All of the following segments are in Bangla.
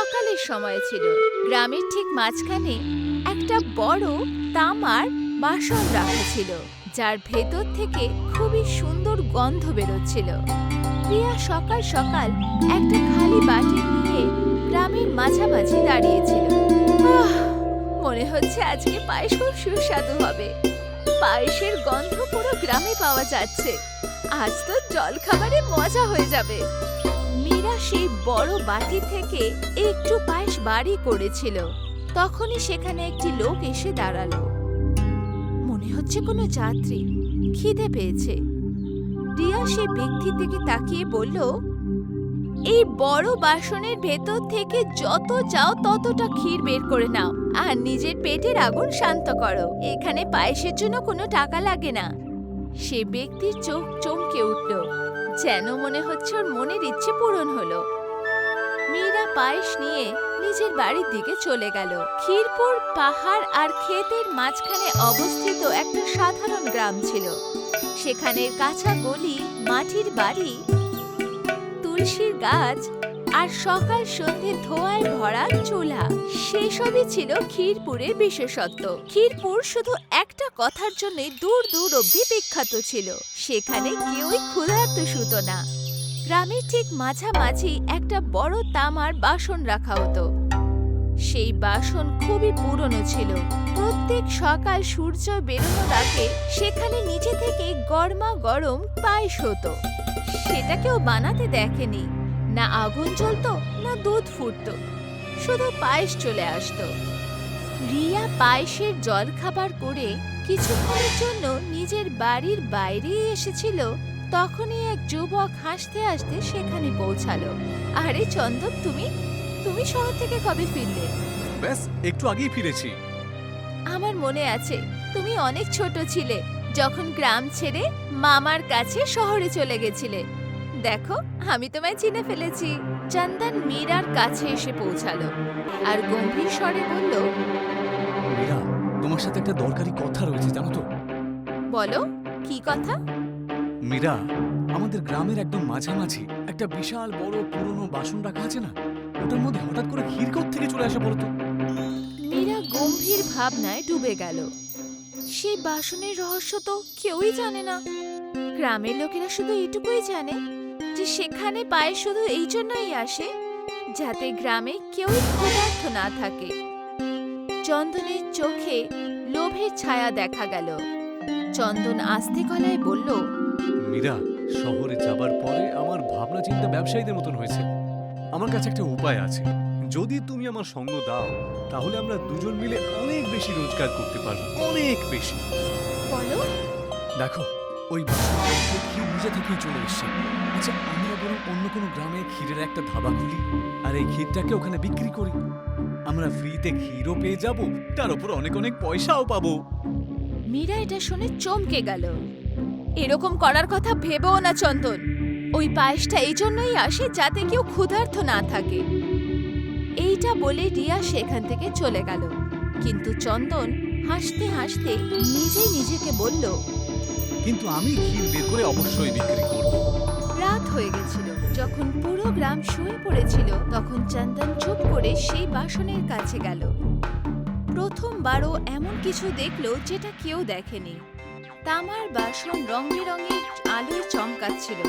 সকালের সময় ছিল। গ্রামের ঠিক মাঝখানে একটা বড় তামার বাসন রাখা ছিল, যার ভেতর থেকে খুবই সুন্দর গন্ধ বেরোচ্ছিল। প্রিয়া সকাল সকাল একটা খালি বাটি নিয়ে গ্রামের মাঝামাঝি দাঁড়িয়েছিল। মনে হচ্ছে আজকে পায়েস খুব সুস্বাদু হবে। পায়েসের গন্ধ পুরো গ্রামে পাওয়া যাচ্ছে। আজ তো জলখাবারে মজা হয়ে যাবে। মীরা সেই বড় বাটি থেকে একটু পায়েস বাড়ি করেছিল। তখনই সেখানে একটি লোক এসে দাঁড়ালো। মনে হচ্ছে কোনো যাত্রী, খিদে পেয়েছে। রিয়া সেই ব্যক্তির দিকে তাকিয়ে বলল, এই বড় বাসনের ভেতর থেকে যত চাও ততটা ক্ষীর বের করে নাও আর নিজের পেটের আগুন শান্ত করো। এখানে পায়েসের জন্য কোনো টাকা লাগে না। সে ব্যক্তির চোখ চমকে উঠল, যেন মনে হচ্ছে ওর মনের ইচ্ছে পূরণ হলো। মীরা পায়েস নিয়ে নিজের বাড়ির দিকে চলে গেল। ক্ষীরপুর পাহাড় আর ক্ষেতের মাঝখানে অবস্থিত একটা সাধারণ গ্রাম ছিল। সেখানের কাঁচা গলি, মাটির বাড়ি, তুলসীর গাছ আর সকাল সন্ধ্যে ধোঁয়ায় ভরা চুলা, সেসবই ছিল ক্ষীরপুরের বিশেষত্ব। ক্ষীরপুর শুধু একটা কথার জন্য দূর দূর অবধি বিখ্যাত ছিল, সেখানে কেউই ক্ষুধার্ত শুতো না। গ্রামের ঠিক মাঝামাঝি একটা বড় তামার বাসন রাখা হতো। সেই বাসন খুবই পুরনো ছিল। প্রত্যেক সকাল সূর্য বেরোনোর আগে সেখানে নিচে থেকে গরমা গরম পায়েস হতো। সেটা কেউ বানাতে দেখেনি, না আগুন জ্বলতো না দুধ ফুটতো, শুধু পায়েস চলে আসতো। রিয়া পায়েসের জলখাবার করে কিছুক্ষণের জন্য নিজের বাড়ির বাইরে এসেছিল। তখনই এক যুবক হাসতে হাসতে সেখানে পৌঁছালো। আরে চন্দন, তুমি শহর থেকে কবে ফিরলে? ব্যাস একটু আগেই ফিরেছি। আমার মনে আছে তুমি অনেক ছোট ছিলে যখন গ্রাম ছেড়ে মামার কাছে শহরে চলে গেছিলে। দেখো, আমি তোমায় চিনে ফেলেছি। চন্দন মীরার কাছে এসে পৌঁছালো আর গম্ভীর স্বরে বলল, মীরা, তোমার সাথে একটা দরকারি কথা রয়েছে, জানো তো? বলো, কি কথা? মীরা, আমাদের গ্রামের একদম মাঝামাঝি একটা বিশাল বড় পুরনো বাসন রাখা আছে না, ওটার মধ্যে হঠাৎ করে ক্ষীর থেকে চলে আসে বলতো। মীরা গম্ভীর ভাবনায় ডুবে গেল। সেই বাসনের রহস্য তো কেউই জানে না। গ্রামের লোকেরা শুধু এইটুকুই জানে যে সেখানে পায়ে শুধু এই জন্যই আসে যাতে গ্রামে কেউই ক্ষুধার্ত না থাকে। চন্দনের চোখে লোভের ছায়া দেখা গেল। চন্দন আস্তে গলায় বলল, মীরা, শহরে যাবার পরে আমার ভাবনা চিন্তা ব্যবসায়ীদের মতন হয়েছে। আমার কাছে একটা উপায় আছে। যদি তুমি আমার সঙ্গ দাও তাহলে আমরা দুজন মিলে অনেক বেশি রোজগার করতে পারবো, অনেক বেশি। বলো। দেখো, ওই বাসনটা ক্ষীর নিজে থেকেই চলে এসছে। আচ্ছা, আমরা বরং অন্য কোনো গ্রামে ক্ষীরের একটা ধাবা খুলি আর এই ক্ষীরটাকে ওখানে বিক্রি করি। আমরা ফ্রিতে ক্ষীরও পেয়ে যাব, তার উপর অনেক অনেক পয়সাও পাবো। মীরা এটা শুনে চমকে গেল। এরকম করার কথা ভেবেও না চন্দন। ওই পায়েসটা এই জন্যই আসে যাতে কেউ ক্ষুধার্ত না থাকে। এইটা বলে রিয়া সেখান থেকে চলে গেল। কিন্তু চন্দন হাসতে হাসতে নিজেই নিজেকে বলল, কিন্তু আমি ক্ষীর বের করে অবশ্যই বিক্রি করব। রাত হয়ে গেছিল। যখন পুরো গ্রাম শুয়ে পড়েছিল তখন চন্দন চুপ করে সেই বাসনের কাছে গেল। প্রথমবারও এমন কিছু দেখলো যেটা কেউ দেখেনি। তামার বাসন রং বেরঙের আলোয় চমকাচ্ছিল।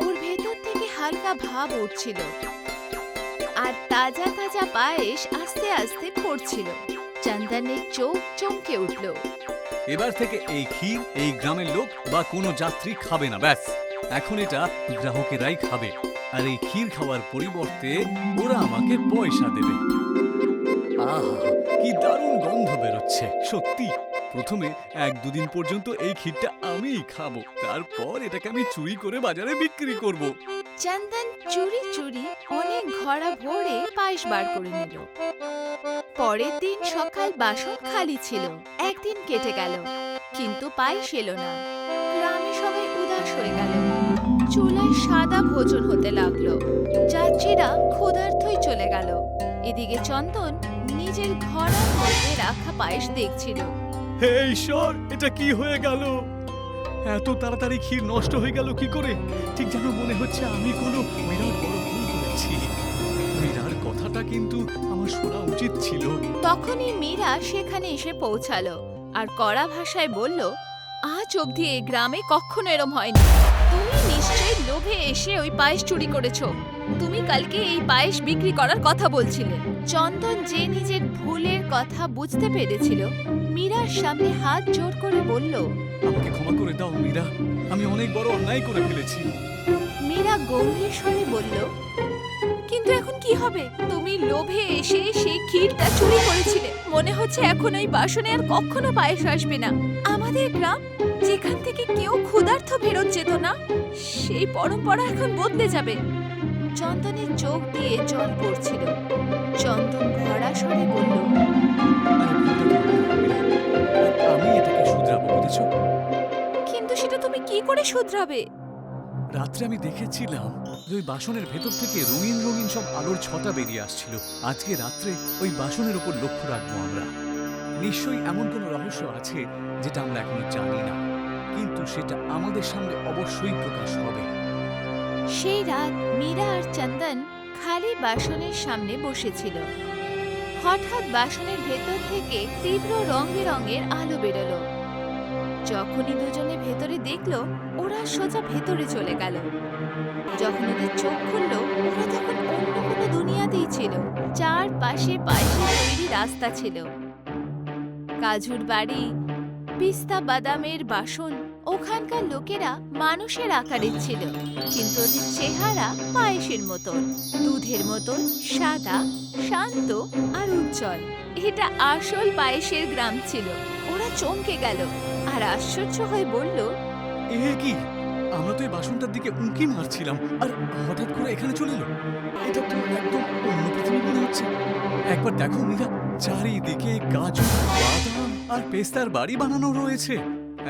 ওর ভেতর থেকে হালকা ভাব উঠছিল আর তাজা তাজা পায়েস আস্তে আস্তে পড়ছিল। চন্দনের চোখ চমকে উঠল। এবার থেকে এই ক্ষীর এই গ্রামের লোক বা কোনো যাত্রী খাবে না। ব্যাস, এখন এটা গ্রাহকেরাই খাবে আর এই ক্ষীর খাওয়ার পরিবর্তে ওরা আমাকে পয়সা দেবে। আহা, কি দারুণ গন্ধ বেরোচ্ছে। সত্যি, প্রথমে 1-2 দিন পর্যন্ত এই ক্ষীরটা আমিই খাবো, তারপর এটাকে আমি চুরি করে বাজারে বিক্রি করব। চন্দন চুরি চুরি অনেক ঘড়া ভরে পায়েস বার করে নিল। পরের দিন সকাল বাসন খালি ছিল। একদিন কেটে গেল, কিন্তু পায়েস এলো না। গ্রামে সবাই উদাস হয়ে গেল। চুলায় সাদা ভোজন হতে লাগলো। যাত্রীরা ক্ষুধার্তই চলে গেল। এদিকে চন্দন নিজের ঘড়ার মধ্যে রাখা পায়েস দেখছিল। হে ঈশ্বর, এটা কি হয়ে গেল? এত তাড়াতাড়ি ক্ষীর নষ্ট হয়ে গেল কি করে? ঠিক যেন মনে হচ্ছে আমি কোনো বিরাট বড় ভুল করেছি। মীরার কথা কথাটা কিন্তু আমার শোনা উচিত ছিল। তখনই মীরা সেখানে এসে পৌঁছালো আর কড়া ভাষায় বলল, আজ অবধি এই গ্রামে কখনো এরম হয়নি। তুমি নিশ্চয়ই লোভে এসে ওই পায়েস চুরি করেছো। তুমি কালকে এই পায়েস বিক্রি করার কথা বলছিলে। চন্দন যে নিজের ভুলের কথা বুঝতে পেরেছিল, মীরার সামনে হাত জোড় করে বলল, আমাকে ক্ষমা করে দাও মীরা, আমি অনেক বড় অন্যায় করে ফেলেছি। মীরা গম্ভীর স্বরে বলল, কিন্তু এখন কি হবে? তুমি লোভে এসে সেই ক্ষীরটা চুরি করেছিলে। মনে হচ্ছে এখন ওই বাসনে আর কখনো পায়েস আসবে না। আমাদের গ্রাম, যেখান থেকে কেউ ক্ষুধার্ত ফেরত যেত না, সেই পরম্পরা এখন বদলে যাবে। চন্দনের চোখ দিয়ে জল পড়ছিল। চন্দন ভরা স্বরে বলল, আমি এটাকে শুধরাবো, বুঝেছো? কিন্তু সেটা তুমি কি করে শুধরাবে? রাত্রে আমি দেখেছিলাম যে ওই বাসনের ভেতর থেকে রঙিন রঙিন সব আলোর ছটা বেরিয়ে আসছিল। আজকে রাত্রে ওই বাসনের উপর লক্ষ্য রাখবো আমরা। নিশ্চয়ই এমন কোনো রহস্য আছে যেটা আমরা এখনো জানি না, কিন্তু সেটা আমাদের সামনে অবশ্যই প্রকাশ হবে। সেই রাত মীরা আর চন্দন খালি বাসনের সামনে বসেছিল। হঠাৎ বাসনের ভেতর থেকে তীব্র রং বেরঙের আলো বেরোলো। যখনই দুজনে ভেতরে দেখলো, ওরা সোজা ভেতরে চলে গেল। যখন ওদের চোখ খুললো, ওরা তখন অন্য কোনো দুনিয়াতেই ছিল। চারপাশে পায়েসে তৈরি রাস্তা ছিল, কাজুর বাড়ি, পিস্তা বাদামের বাসন। ওখানকার লোকেরা মানুষের আকারের ছিল, কিন্তু ওদের চেহারা পায়েসের মতন, দুধের মতন সাদা, শান্ত আর উজ্জ্বল। এটা আসল পায়েসের গ্রাম ছিল। ওরা চমকে গেল আর আশ্চর্য হয়ে বলল, এ কি? আমরা তো এই বাসনটার দিকে উঁকি মারছিলাম, আর হঠাৎ করে এখানে চলে এলো। এটা তো একদম অন্য পৃথিবী মনে হচ্ছে। একবার দেখো মীরা, চারিদিকে কাজু, বাদাম আর পেস্তার বাড়ি বানানো রয়েছে।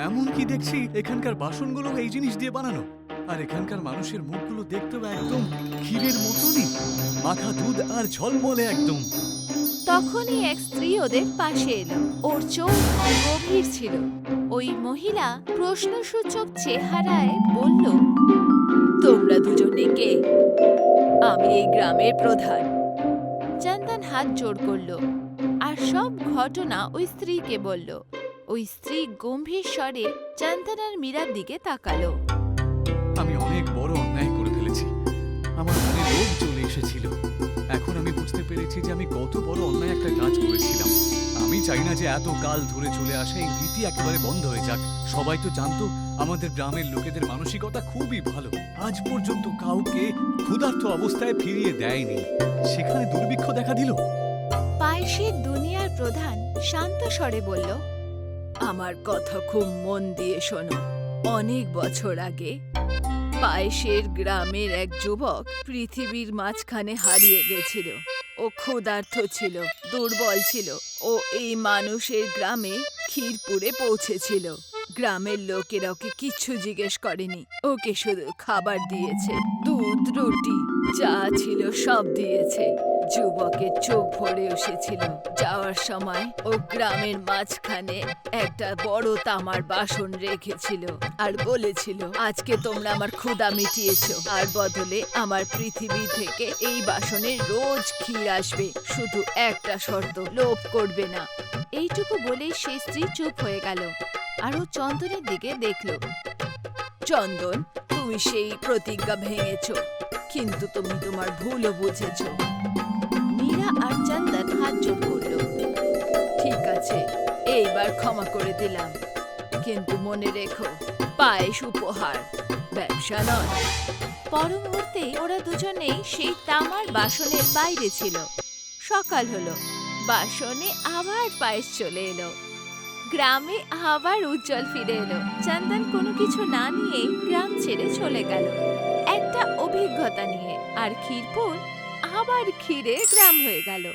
এমনকি দেখছি এখানকার বাসনগুলো এই জিনিস দিয়ে বানানো। আর এখানকার মানুষের মুখগুলো দেখতেও একদম ক্ষীরের মতনই, মাখা দুধ আর ঝলমলে একদম। তখনই এক স্ত্রী ওদের পাশে এলো। ওর চোখ গভীর ছিল। ওই মহিলা প্রশ্নসূচক চেহারায় বলল, তোমরা দুজনে কে? আমি এই গ্রামের প্রধান। চন্দন হাত জোড় করল আর সব ঘটনা ওই স্ত্রীকে বলল। ওই স্ত্রী গম্ভীর স্বরে চন্দন আর মীরার দিকে তাকালো। আমি অনেক বড় অন্যায় করে ফেলেছি। আমার মনে লোভ চলে এসেছিল। এখন আমি বুঝতে পেরেছি যে আমি কত বড় অন্যায় একটা কাজ করেছিলাম। আমি চাই না যে এত কাল ধরে চলে আসা এই রীতি একেবারে বন্ধ হয়ে যাক। সবাই তো জানতো আমাদের গ্রামের লোকেদের মানসিকতা খুবই ভালো। আজ পর্যন্ত কাউকে ক্ষুধার্ত অবস্থায় ফিরিয়ে দেয়নি। সেখানে দুর্ভিক্ষ দেখা দিল। পায়েসের দুনিয়ার প্রধান শান্ত স্বরে বলল, আমার কথা খুব মন দিয়ে শোনো। অনেক বছর আগে পায়েসের গ্রামের এক যুবক পৃথিবীর মাঝখানে হারিয়ে গেছিল। ও ক্ষুধার্ত ছিল, দুর্বল ছিল। ও এই মানুষের গ্রামে ক্ষীরপুরে পৌঁছেছিল। গ্রামের লোকেরা ওকে কিচ্ছু জিজ্ঞেস করেনি, ওকে শুধু খাবার দিয়েছে, দুধ, রুটি, যা ছিল সব দিয়েছে। যুবকের চোখ ভরে এসেছিল। যাওয়ার সময় ও গ্রামের মাঝখানে একটা বড় তামার বাসন রেখেছিল আর বলেছিল, আজকে তোমরা আমার ক্ষুধা মিটিয়েছো, আর বদলে আমার পৃথিবী থেকে এই বাসনে রোজ ক্ষীর আসবে। শুধু একটা শর্ত, লোভ করবে না। এইটুকু বলেই সেই স্ত্রী চুপ হয়ে গেল আর ও চন্দনের দিকে দেখল। চন্দন, তুমি সেই প্রতিজ্ঞা ভেঙেছো, কিন্তু তুমি তোমার ভুলও বুঝেছো। মীরা আর চন্দন হাত জোড় করল। ঠিক আছে, এইবার ক্ষমা করে দিলাম, কিন্তু মনে রেখো, পায়েস উপহার, ব্যবসা নয়। পর মুহূর্তে ওরা দুজনেই সেই তামার বাসনের বাইরে ছিল। সকাল হলো, বাসনে আবার পায়েস চলে এলো। গ্রামে আবার উজ্জ্বল ফিরে এলো। চন্দন কোনো কিছু না নিয়ে গ্রাম ছেড়ে চলে গেল, একটা অভিজ্ঞতা নিয়ে। আর ক্ষীরপুর আবার ক্ষীরে গ্রাম হয়ে গেল।